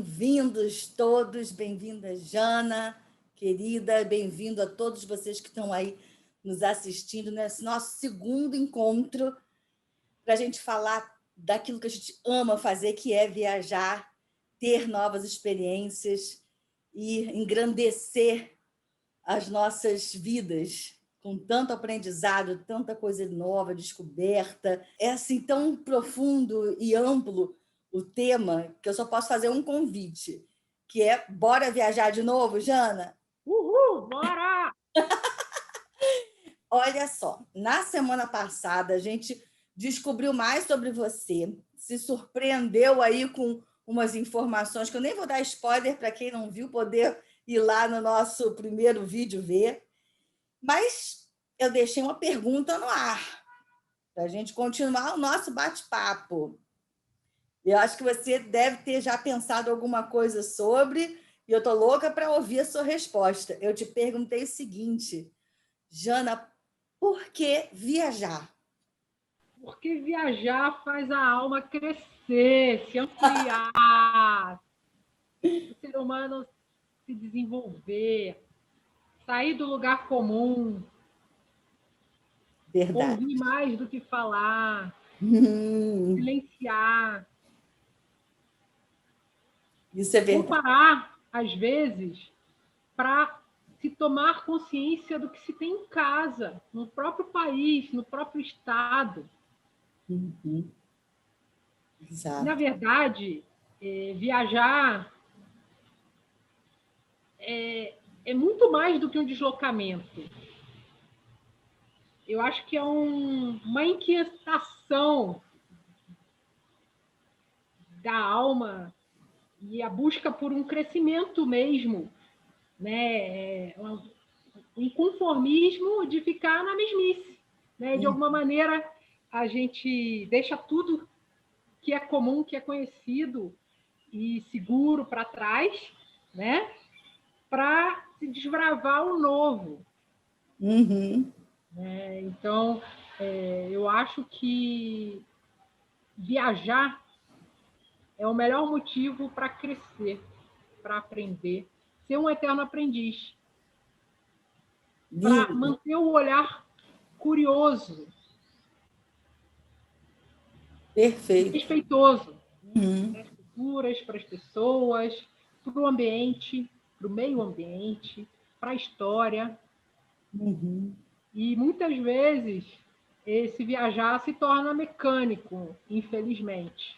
bem-vindos todos, bem-vinda Jana, querida, bem-vindo a todos vocês que estão aí nos assistindo nesse nosso segundo encontro para a gente falar daquilo que a gente ama fazer, que é viajar, ter novas experiências e engrandecer as nossas vidas com tanto aprendizado, tanta coisa nova, descoberta. É assim tão profundo e amplo o tema que eu só posso fazer um convite, que é bora viajar de novo, Jana? Uhul, bora! Olha só, na semana passada a gente descobriu mais sobre você, se surpreendeu aí com umas informações que eu nem vou dar spoiler para quem não viu poder ir lá no nosso primeiro vídeo ver. Mas eu deixei uma pergunta no ar, para a gente continuar o nosso bate-papo. Eu acho que você deve ter já pensado alguma coisa sobre, e eu estou louca para ouvir a sua resposta. Eu te perguntei o seguinte, Jana, por que viajar? Porque viajar faz a alma crescer, se ampliar, o ser humano se desenvolver, sair do lugar comum, Verdade. ouvir mais do que falar, silenciar, Isso é ou verdade. parar, às vezes, para se tomar consciência do que se tem em casa, no próprio país, no próprio estado. Na Exato. verdade, viajar é muito mais do que um deslocamento. Eu acho que é uma inquietação da alma e a busca por um crescimento mesmo, né? Um inconformismo de ficar na mesmice, né? De alguma maneira a gente deixa tudo que é comum, que é conhecido e seguro para trás, né? Para se desbravar o novo. Então, eu acho que viajar é o melhor motivo para crescer, para aprender, ser um eterno aprendiz, para Lindo. manter o olhar curioso, Perfeito. respeitoso para as culturas, para as pessoas, para o ambiente, para o meio ambiente, para a história. E muitas vezes esse viajar se torna mecânico, infelizmente.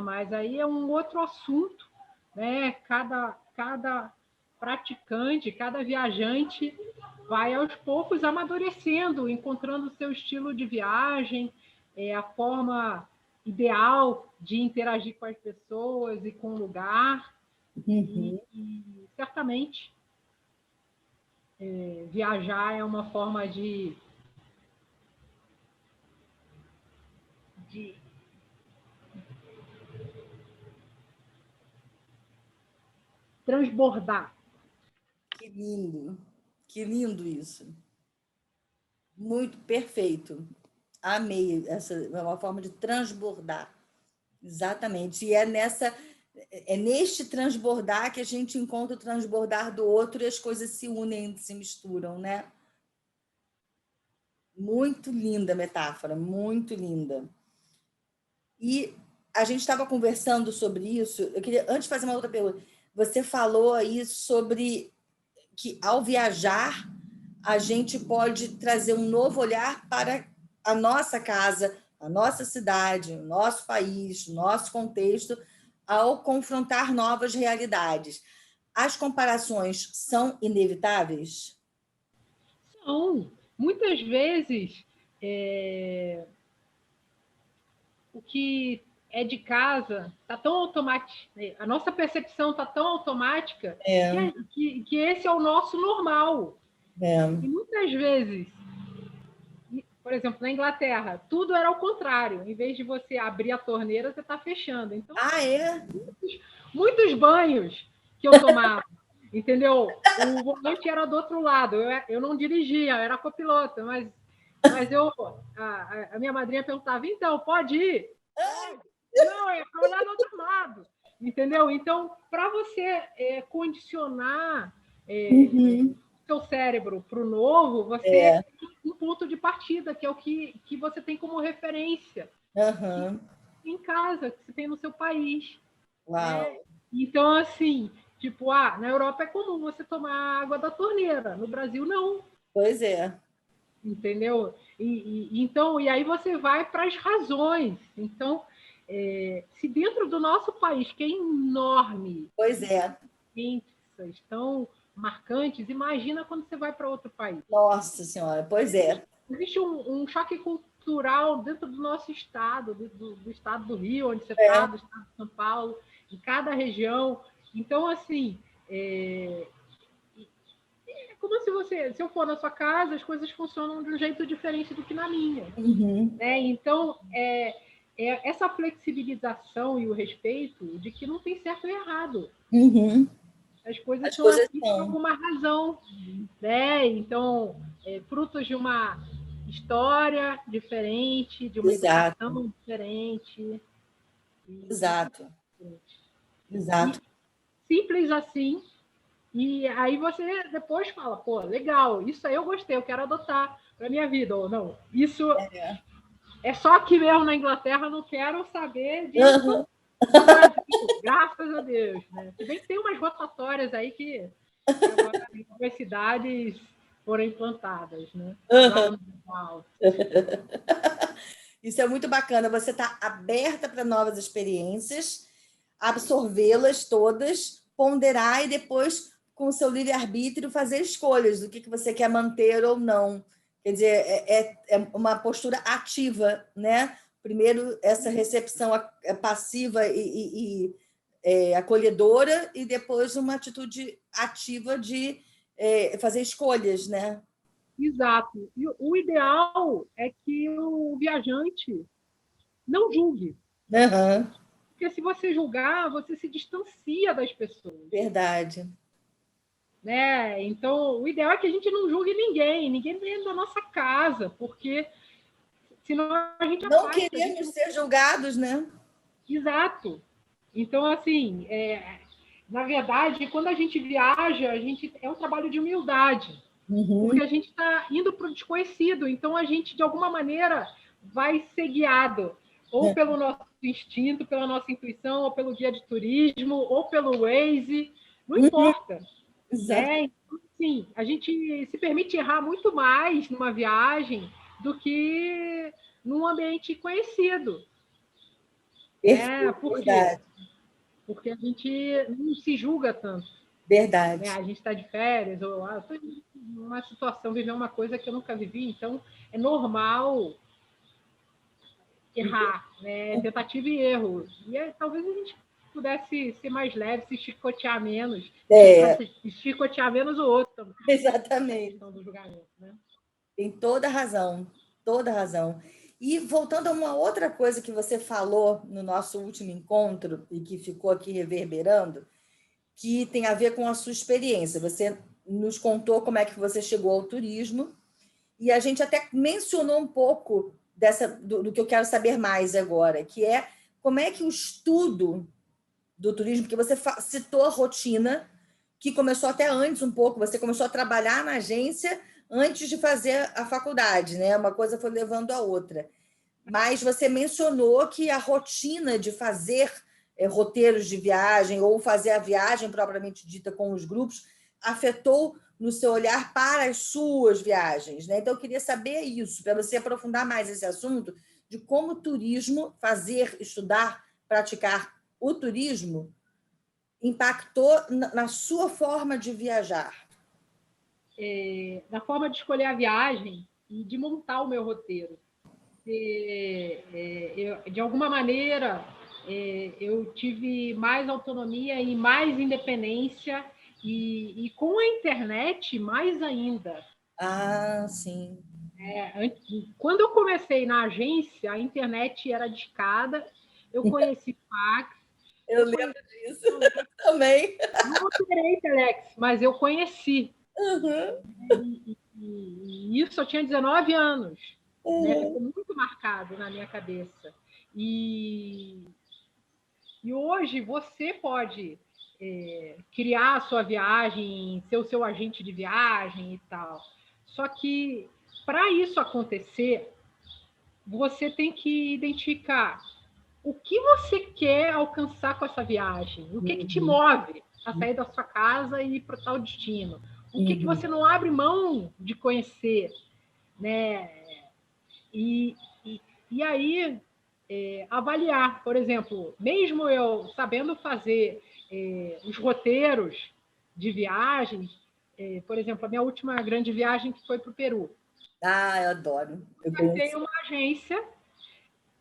Mas aí é um outro assunto, né? Cada praticante, cada viajante vai aos poucos amadurecendo, encontrando o seu estilo de viagem, a forma ideal de interagir com as pessoas e com o lugar. E certamente viajar é uma forma de transbordar. Que lindo isso. Muito perfeito. Amei, essa é uma forma de transbordar. Exatamente. E é neste transbordar que a gente encontra o transbordar do outro e as coisas se unem, se misturam, né? Muito linda a metáfora, muito linda. E a gente estava conversando sobre isso. Eu queria, antes de fazer uma outra pergunta, você falou aí sobre que ao viajar a gente pode trazer um novo olhar para a nossa casa, a nossa cidade, o nosso país, o nosso contexto, ao confrontar novas realidades. As comparações são inevitáveis? São. Muitas vezes, o que é de casa está tão automático, a nossa percepção está tão automática que esse é o nosso normal. E muitas vezes, por exemplo, na Inglaterra, tudo era ao contrário. Em vez de você abrir a torneira, você está fechando. Então, muitos banhos que eu tomava, entendeu? O volante era do outro lado. Eu não dirigia, eu era copiloto, mas a minha madrinha perguntava, então, pode ir? Pode. Não, é para olhar do outro lado. Entendeu? Então, para você condicionar seu cérebro para o novo, você tem um ponto de partida, que é o que você tem como referência em casa, que você tem no seu país. Uau. Né? Então, assim, tipo, na Europa é comum você tomar água da torneira, no Brasil não. Pois é. Entendeu? Então, e aí você vai para as razões. Então, se dentro do nosso país, que é enorme, Pois é. tão marcantes, imagina quando você vai para outro país. Nossa Senhora, pois é. Existe um choque cultural dentro do nosso estado, do estado do Rio, onde você está, do estado de São Paulo, em cada região. Então, assim, é como se eu for na sua casa, as coisas funcionam de um jeito diferente do que na minha. Né? Então, essa flexibilização e o respeito de que não tem certo e errado. As coisas estão aqui por alguma razão. Né? Então, frutos de uma história diferente, de uma educação diferente. Exato. Exato. E simples assim. E aí você depois fala, pô, legal, isso aí eu gostei, eu quero adotar para minha vida. Ou não, isso é só aqui mesmo na Inglaterra, eu não quero saber disso no Brasil, graças a Deus. Né? Se bem que tem umas rotatórias aí que agora as cidades foram implantadas. Né? Isso é muito bacana, você está aberta para novas experiências, absorvê-las todas, ponderar e depois, com o seu livre-arbítrio, fazer escolhas do que você quer manter ou não. Quer dizer, é uma postura ativa, né? Primeiro, essa recepção passiva e acolhedora, e depois uma atitude ativa de fazer escolhas, né? Exato. E o ideal é que o viajante não julgue. Porque se você julgar, você se distancia das pessoas. Verdade. Né? Então, o ideal é que a gente não julgue ninguém dentro da nossa casa, porque senão a gente não queremos ser julgados, né? Exato. Então, assim, na verdade, quando a gente viaja, é um trabalho de humildade, porque a gente está indo para o desconhecido, então a gente, de alguma maneira, vai ser guiado, ou pelo nosso instinto, pela nossa intuição, ou pelo guia de turismo, ou pelo Waze, não importa. Então, sim, a gente se permite errar muito mais numa viagem do que num ambiente conhecido. Por quê? Porque a gente não se julga tanto. Verdade. A gente está de férias, ou estou em uma situação, viver uma coisa que eu nunca vivi, então é normal errar, né? Tentativa e erro. E talvez a gente pudesse ser mais leve, se chicotear menos, chicotear menos o outro também. Exatamente. A questão do julgamento, né? Tem toda razão, toda razão. E voltando a uma outra coisa que você falou no nosso último encontro e que ficou aqui reverberando, que tem a ver com a sua experiência. Você nos contou como é que você chegou ao turismo e a gente até mencionou um pouco do que eu quero saber mais agora, que é como é que o estudo do turismo, porque você citou a rotina, que começou até antes um pouco, você começou a trabalhar na agência antes de fazer a faculdade, né? Uma coisa foi levando a outra. Mas você mencionou que a rotina de fazer roteiros de viagem ou fazer a viagem propriamente dita com os grupos afetou no seu olhar para as suas viagens, né? Então, eu queria saber isso, para você aprofundar mais esse assunto de como o turismo, fazer, estudar, praticar o turismo, impactou na sua forma de viajar. Na forma de escolher a viagem e de montar o meu roteiro. De alguma maneira, eu tive mais autonomia e mais independência, e com a internet, mais ainda. Sim. Quando eu comecei na agência, a internet era discada, eu conheci fax. Eu lembro disso também. Não operei Telex, mas eu conheci. E isso eu tinha 19 anos. Né? Ficou muito marcado na minha cabeça. E E hoje você pode criar a sua viagem, ser o seu agente de viagem e tal. Só que, para isso acontecer, você tem que identificar o que você quer alcançar com essa viagem, o que te move a sair da sua casa e ir para tal destino, o que você não abre mão de conhecer, né? E aí, avaliar, por exemplo, mesmo eu sabendo fazer os roteiros de viagens, por exemplo, a minha última grande viagem que foi para o Peru. Ah, eu adoro. Eu Tem uma agência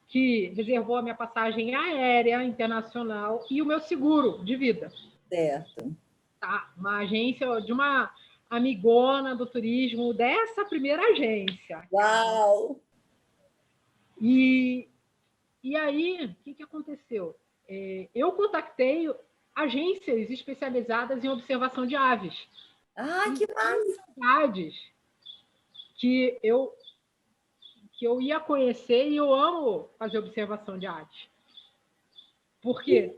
que reservou a minha passagem aérea internacional e o meu seguro de vida. Certo. Tá? Uma agência de uma amigona do turismo dessa primeira agência. Uau! E aí, o que aconteceu? Eu contactei agências especializadas em observação de aves. Ah, que massa! Cidades que eu ia conhecer e eu amo fazer observação de aves. Por quê?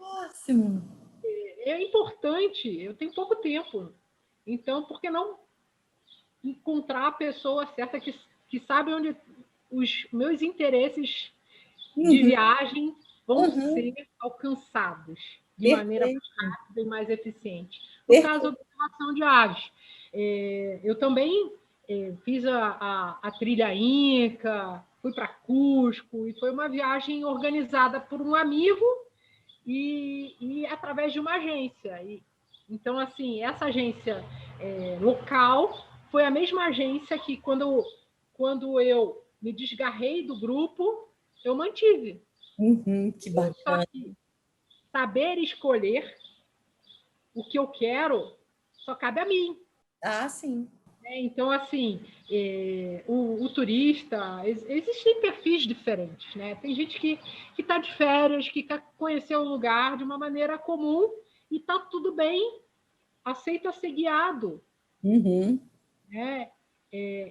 É importante, eu tenho pouco tempo. Então, por que não encontrar a pessoa certa que sabe onde os meus interesses de viagem vão ser alcançados de maneira mais rápida e mais eficiente. No caso, a observação de aves. Eu também fiz a trilha Inca, fui para Cusco, e foi uma viagem organizada por um amigo e através de uma agência. Então, assim, essa agência local foi a mesma agência que, quando eu me desgarrei do grupo, eu mantive. Que bacana. Só que saber escolher o que eu quero só cabe a mim. Ah, sim. Então, assim, o turista, existem perfis diferentes, né? Tem gente que está de férias, que quer conhecer o lugar de uma maneira comum e está tudo bem, aceita ser guiado. Né?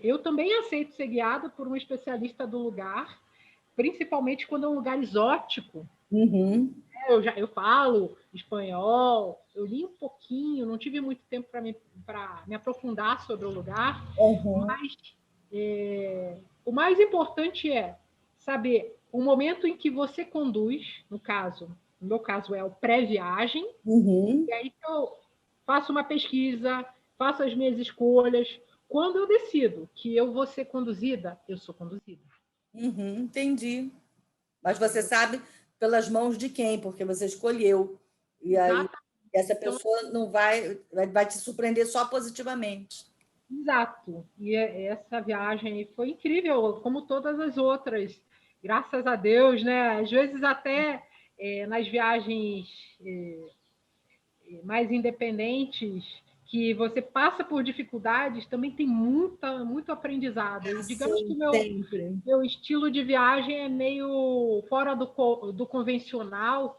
Eu também aceito ser guiado por um especialista do lugar, principalmente quando é um lugar exótico. Eu falo espanhol, eu li um pouquinho, não tive muito tempo para me aprofundar sobre o lugar, mas o mais importante é saber o momento em que você conduz, no meu caso é o pré-viagem, e aí eu faço uma pesquisa, faço as minhas escolhas. Quando eu decido que eu vou ser conduzida, eu sou conduzida. Entendi. Mas você sabe pelas mãos de quem, porque você escolheu. E aí essa pessoa não vai te surpreender só positivamente. Exato. E essa viagem foi incrível, como todas as outras. Graças a Deus, né? Às vezes até nas viagens mais independentes, que você passa por dificuldades, também tem muito aprendizado. E digamos que meu estilo de viagem é meio fora do convencional.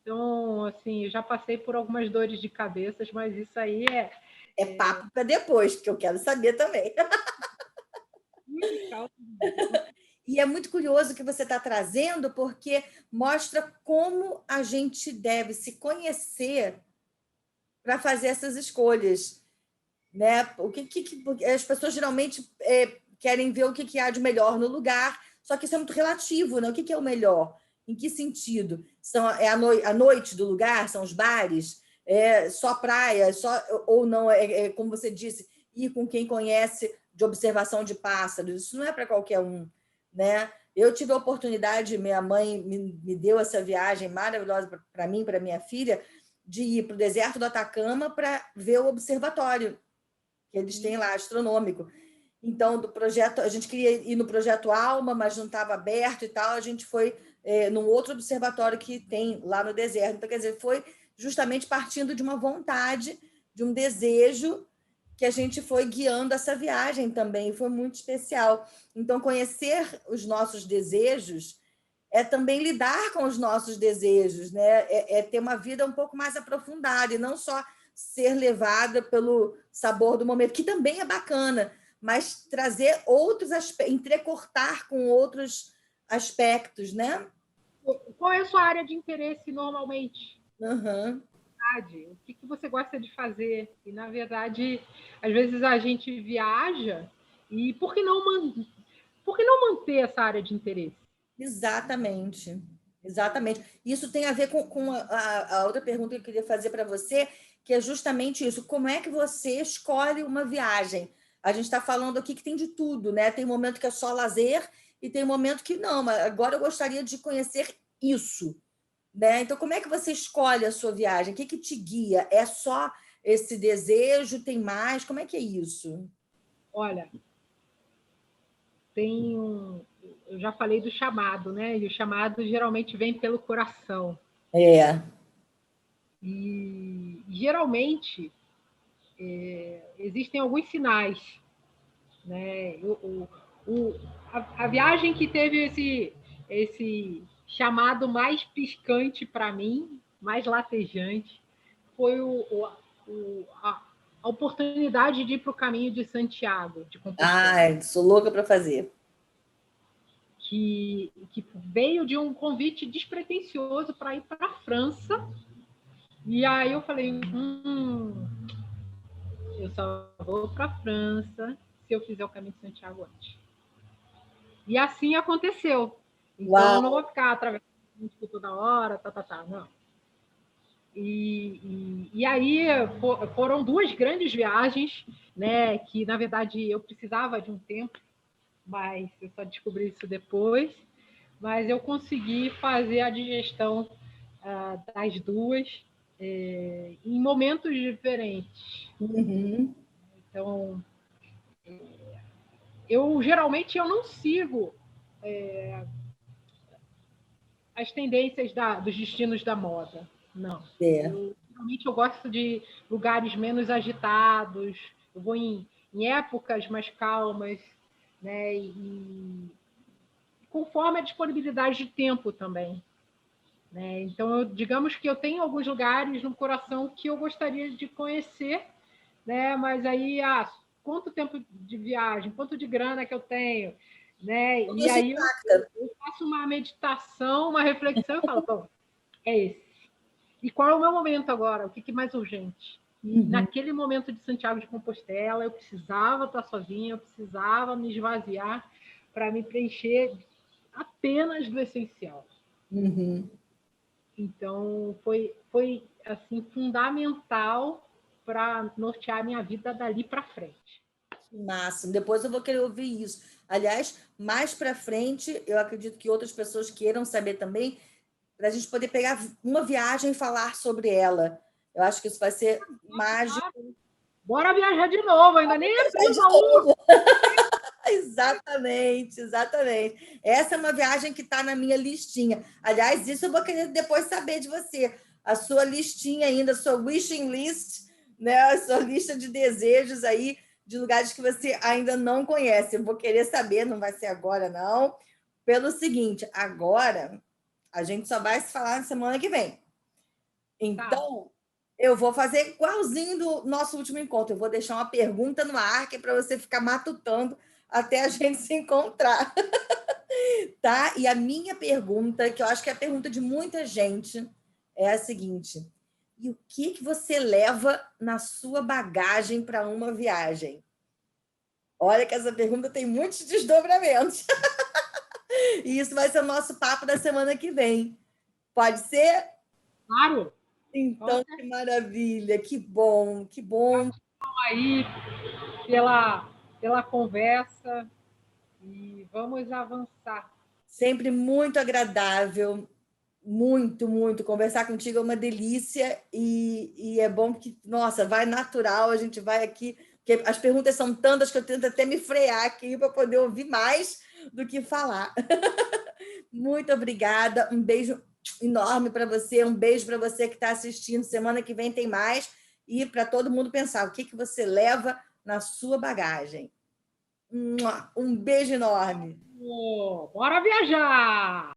Então, assim, eu já passei por algumas dores de cabeça, mas isso aí é papo para depois, porque eu quero saber também. E é muito curioso o que você está trazendo, porque mostra como a gente deve se conhecer para fazer essas escolhas, né? As pessoas geralmente querem ver o que há de melhor no lugar, só que isso é muito relativo, né? O que é o melhor? Em que sentido? A noite do lugar? São os bares? Só praia? Ou não? Como você disse, ir com quem conhece de observação de pássaros. Isso não é para qualquer um, né? Eu tive a oportunidade, minha mãe me deu essa viagem maravilhosa para mim, para minha filha, de ir para o deserto do Atacama para ver o observatório que eles têm lá, astronômico. Então, do projeto, a gente queria ir no projeto Alma, mas não estava aberto e tal, a gente foi num outro observatório que tem lá no deserto. Então, quer dizer, foi justamente partindo de uma vontade, de um desejo, que a gente foi guiando essa viagem também, foi muito especial. Então, conhecer os nossos desejos é também lidar com os nossos desejos, né? Ter uma vida um pouco mais aprofundada, e não só ser levada pelo sabor do momento, que também é bacana, mas trazer outros aspectos, entrecortar com outros aspectos, né? Qual é a sua área de interesse normalmente? Uhum. O que você gosta de fazer? E, na verdade, às vezes a gente viaja e por que não manter essa área de interesse? Exatamente, exatamente. Isso tem a ver com a outra pergunta que eu queria fazer para você, que é justamente isso. Como é que você escolhe uma viagem? A gente está falando aqui que tem de tudo, né? Tem momento que é só lazer e tem momento que não, mas agora eu gostaria de conhecer isso, né? Então, como é que você escolhe a sua viagem? O que te guia? É só esse desejo? Tem mais? Como é que é isso? Olha, eu já falei do chamado, né? E o chamado geralmente vem pelo coração. É. E geralmente existem alguns sinais, né? A viagem que teve esse chamado mais piscante para mim, mais latejante, foi a oportunidade de ir para o caminho de Santiago, de Compostela, Sou louca para fazer. que veio de um convite despretensioso para ir para a França. E aí eu falei, eu só vou para a França se eu fizer o caminho de Santiago antes. E assim aconteceu. Então, Uau! eu não vou ficar atravessando toda hora, não. E aí foram 2 grandes viagens, né? Que, na verdade, eu precisava de um tempo, mas eu só descobri isso depois. Mas eu consegui fazer a digestão das 2 em momentos diferentes. Uhum. Então, geralmente eu não sigo as tendências dos destinos da moda. Não. É. Realmente eu gosto de lugares menos agitados. Eu vou em épocas mais calmas, né? E conforme a disponibilidade de tempo também. Né? Então, digamos que eu tenho alguns lugares no coração que eu gostaria de conhecer, né? Mas aí, quanto tempo de viagem, quanto de grana que eu tenho, né? Tudo E isso aí impacta. eu faço uma meditação, uma reflexão e falo, bom, é esse. E qual é o meu momento agora? O que é mais urgente? E naquele momento de Santiago de Compostela, eu precisava estar sozinha, eu precisava me esvaziar para me preencher apenas do essencial. Uhum. Então, foi assim, fundamental para nortear a minha vida dali para frente. Máximo. Depois eu vou querer ouvir isso. Aliás, mais para frente, eu acredito que outras pessoas queiram saber também, para a gente poder pegar uma viagem e falar sobre ela. Eu acho que isso vai ser mágico. Bora viajar de novo, ainda nem abri o De baú. novo. Exatamente, exatamente. Essa é uma viagem que está na minha listinha. Aliás, isso eu vou querer depois saber de você. A sua listinha ainda, a sua wishing list, né? A sua lista de desejos aí, de lugares que você ainda não conhece. Eu vou querer saber, não vai ser agora, não. Pelo seguinte, agora a gente só vai se falar na semana que vem. Então, eu vou fazer igualzinho do nosso último encontro. Eu vou deixar uma pergunta no ar que é para você ficar matutando até a gente se encontrar. Tá? E a minha pergunta, que eu acho que é a pergunta de muita gente, é a seguinte: e o que você leva na sua bagagem para uma viagem? Olha que essa pergunta tem muitos desdobramentos. E isso vai ser o nosso papo da semana que vem. Pode ser? Claro. Então, que maravilha, que bom, que bom. Aí, pela conversa, e vamos avançar. Sempre muito agradável, muito, muito. Conversar contigo é uma delícia e é bom que, nossa, vai natural, a gente vai aqui, porque as perguntas são tantas que eu tento até me frear aqui para poder ouvir mais do que falar. Muito obrigada, um beijo enorme para você, um beijo para você que está assistindo. Semana que vem tem mais. E para todo mundo pensar, o que você leva na sua bagagem. Um beijo enorme. Bora viajar!